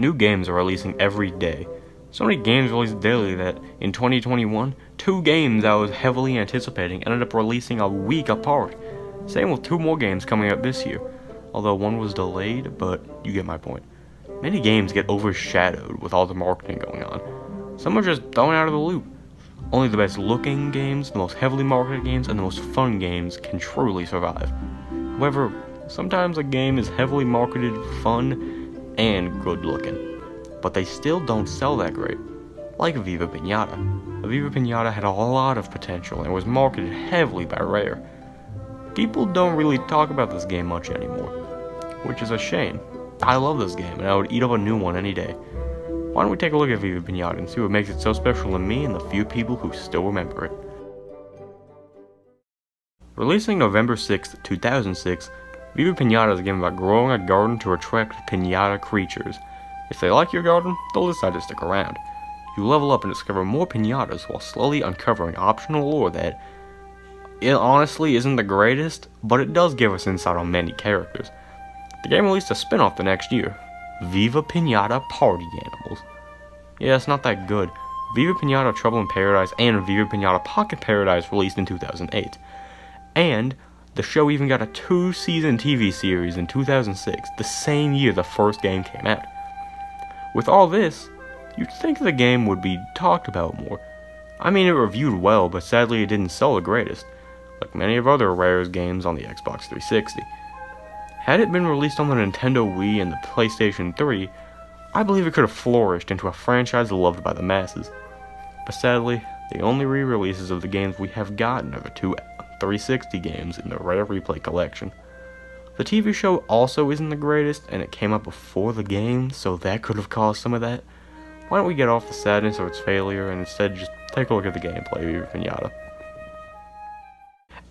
New games are releasing every day. So many games released daily that in 2021, 2 games I was heavily anticipating ended up releasing a week apart. Same with 2 more games coming out this year, although one was delayed, but you get my point. Many games get overshadowed with all the marketing going on. Some are just thrown out of the loop. Only the best looking games, the most heavily marketed games, and the most fun games can truly survive. However, sometimes a game is heavily marketed, fun, and good looking, but they still don't sell that great. Like Viva Piñata. Viva Piñata had a lot of potential and was marketed heavily by Rare. People don't really talk about this game much anymore, which is a shame. I love this game and I would eat up a new one any day. Why don't we take a look at Viva Piñata and see what makes it so special to me and the few people who still remember it. Releasing November 6, 2006, Viva Piñata is a game about growing a garden to attract piñata creatures. If they like your garden, they'll decide to stick around. You level up and discover more piñatas while slowly uncovering optional lore that, it honestly isn't the greatest, but it does give us insight on many characters. The game released a spin-off the next year, Viva Piñata Party Animals. Yeah, it's not that good. Viva Piñata Trouble in Paradise and Viva Piñata Pocket Paradise released in 2008. And the show even got a 2-season TV series in 2006, the same year the first game came out. With all this, you'd think the game would be talked about more. I mean, it reviewed well, but sadly it didn't sell the greatest, like many of other Rare's games on the Xbox 360. Had it been released on the Nintendo Wii and the PlayStation 3, I believe it could have flourished into a franchise loved by the masses. But sadly, the only re-releases of the games we have gotten are the 2 360 games in the Rare Replay collection. The TV show also isn't the greatest, and it came out before the game, so that could have caused some of that. Why don't we get off the sadness of its failure and instead just take a look at the gameplay of Viva Piñata.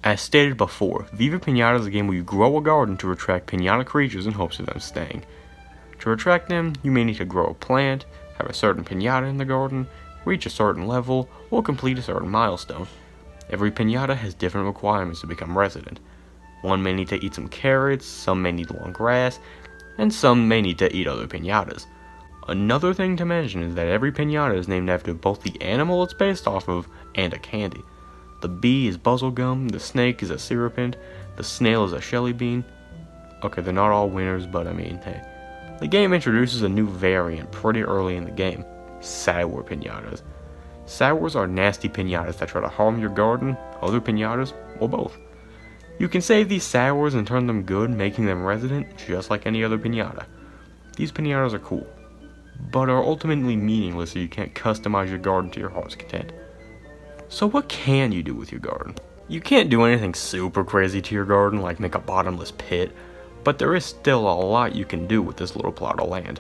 As stated before, Viva Piñata is a game where you grow a garden to attract piñata creatures in hopes of them staying. To attract them, you may need to grow a plant, have a certain piñata in the garden, reach a certain level, or complete a certain milestone. Every piñata has different requirements to become resident. One may need to eat some carrots, some may need long grass, and some may need to eat other piñatas. Another thing to mention is that every piñata is named after both the animal it's based off of and a candy. The bee is buzzlegum, the snake is a syrupant, the snail is a shelly bean. Okay, they're not all winners, but I mean, hey. The game introduces a new variant pretty early in the game, sour piñatas. Sours are nasty piñatas that try to harm your garden, other piñatas, or both. You can save these sours and turn them good, making them resident, just like any other piñata. These piñatas are cool, but are ultimately meaningless so you can't customize your garden to your heart's content. So what can you do with your garden? You can't do anything super crazy to your garden, like make a bottomless pit, but there is still a lot you can do with this little plot of land.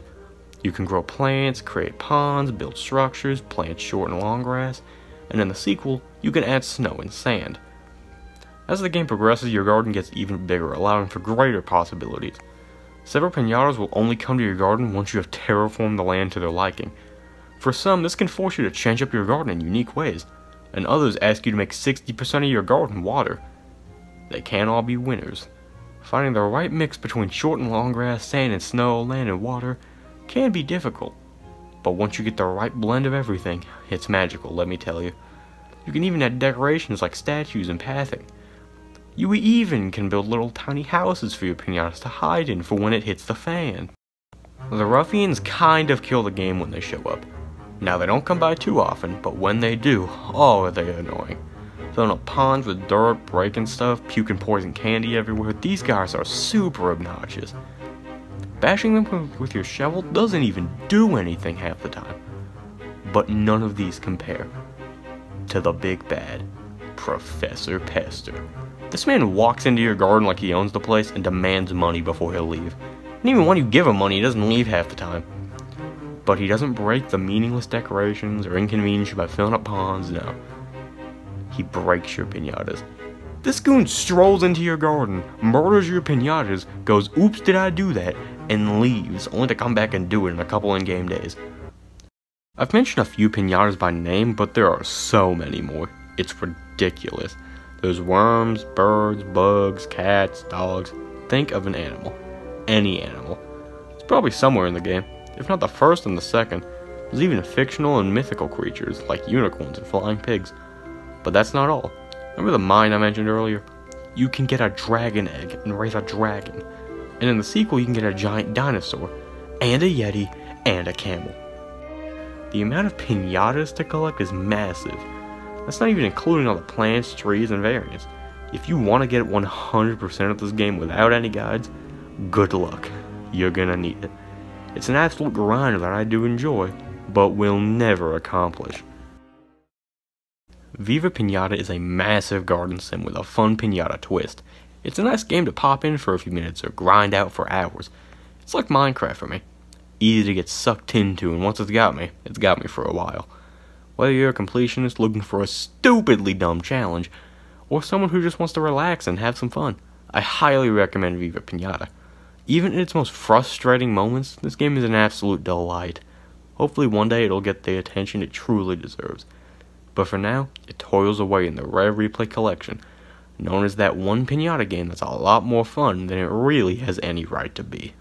You can grow plants, create ponds, build structures, plant short and long grass, and in the sequel, you can add snow and sand. As the game progresses, your garden gets even bigger, allowing for greater possibilities. Several piñatas will only come to your garden once you have terraformed the land to their liking. For some, this can force you to change up your garden in unique ways, and others ask you to make 60% of your garden water. They can't all be winners. Finding the right mix between short and long grass, sand and snow, land and water can be difficult. But once you get the right blend of everything, it's magical, let me tell you. You can even add decorations like statues and pathing. You even can build little tiny houses for your piñatas to hide in for when it hits the fan. The ruffians kind of kill the game when they show up. Now they don't come by too often, but when they do, oh are they annoying. Filling up ponds with dirt, breaking stuff, puking poison candy everywhere, these guys are super obnoxious. Bashing them with your shovel doesn't even do anything half the time. But none of these compare to the big bad, Professor Pester. This man walks into your garden like he owns the place and demands money before he'll leave. And even when you give him money, he doesn't leave half the time. But he doesn't break the meaningless decorations or inconvenience you by filling up ponds, no. He breaks your piñatas. This goon strolls into your garden, murders your piñatas, goes oops did I do that, and leaves, only to come back and do it in a couple in-game days. I've mentioned a few piñatas by name, but there are so many more. It's ridiculous. There's worms, birds, bugs, cats, dogs. Think of an animal. Any animal. It's probably somewhere in the game. if not the first and the second. There's even fictional and mythical creatures like unicorns and flying pigs. But that's not all. Remember the mine I mentioned earlier? You can get a dragon egg and raise a dragon. And in the sequel you can get a giant dinosaur, and a yeti, and a camel. The amount of piñatas to collect is massive. That's not even including all the plants, trees, and variants. If you want to get 100% of this game without any guides, good luck. You're gonna need it. It's an absolute grind that I do enjoy, but will never accomplish. Viva Piñata is a massive garden sim with a fun piñata twist. It's a nice game to pop in for a few minutes or grind out for hours. It's like Minecraft for me. Easy to get sucked into, and once it's got me for a while. Whether you're a completionist looking for a stupidly dumb challenge, or someone who just wants to relax and have some fun, I highly recommend Viva Piñata. Even in its most frustrating moments, this game is an absolute delight. Hopefully one day it'll get the attention it truly deserves. But for now, it toils away in the Rare Replay collection, known as that one piñata game that's a lot more fun than it really has any right to be.